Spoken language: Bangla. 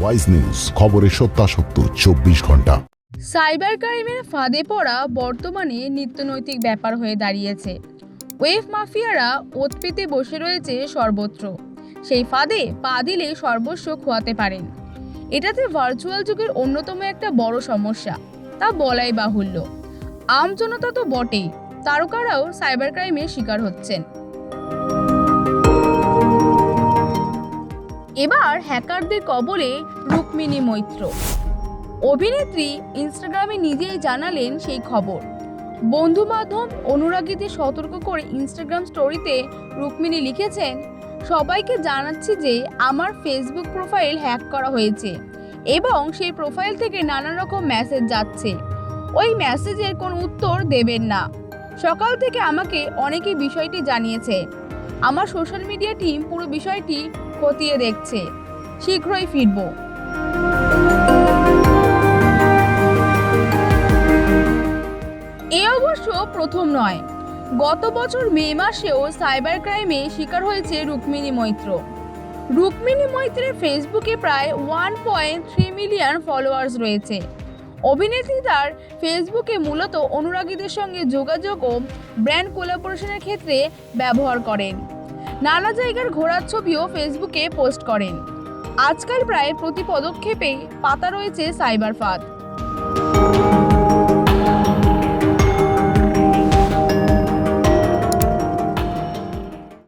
ওয়াইজ নিউজ, খবরের সত্যাসত্য 24 ঘন্টা। সাইবার ক্রাইমের ফাঁদে পড়া বর্তমানে নিত্যনৈতিক ব্যাপার হয়ে দাঁড়িয়েছে। ওয়েব মাফিয়ারা ওত পেতে বসে রয়েছে সর্বত্র। সেই ফাঁদে পা দিলে সর্বস্ব খোয়াতে পারেন। এটাতে ভার্চুয়াল যুগের অন্যতম একটা বড় সমস্যা, তা বলাই বাহুল্য। আমজনতা তো বটেই, তারকারাও সাইবার ক্রাইমের শিকার হচ্ছেন। এবার হ্যাকারদের কবলে রুক্মিণী মৈত্র। অভিনেত্রী ইনস্টাগ্রামে নিজেই জানালেন সেই খবর। বন্ধু বান্ধব অনুরাগীদের সতর্ক করে ইনস্টাগ্রাম স্টোরিতে রুক্মিণী লিখেছেন, সবাইকে জানাচ্ছি যে আমার ফেসবুক প্রোফাইল হ্যাক করা হয়েছে এবং সেই প্রোফাইল থেকে নানা রকম মেসেজ যাচ্ছে। ওই মেসেজের কোনো উত্তর দেবেন না। সকাল থেকে আমাকে অনেকেই বিষয়টি জানিয়েছে। আমার সোশ্যাল মিডিয়া টিম পুরো বিষয়টি খতিয়ে দেখছে, শীঘ্রই ফিরব। এ অবশ্য প্রথম নয়, গত বছর মে মাসেও সাইবার ক্রাইমে শিকার হয়েছে রুক্মিণী মৈত্র। রুক্মিণী মৈত্রের ফেসবুকে প্রায় 1.3 মিলিয়ন ফলোয়ার্স রয়েছে। অভিনেত্রী তার ফেসবুকে মূলত অনুরাগীদের সঙ্গে যোগাযোগ ও ব্র্যান্ড কোলাবোরেশনের ক্ষেত্রে ব্যবহার করেন। নানা জায়গার ঘোরার ছবিও ফেসবুকে পোস্ট করেন। আজকাল প্রায় প্রতি পদক্ষেপেই পাতা রয়েছে সাইবার ফাঁদ।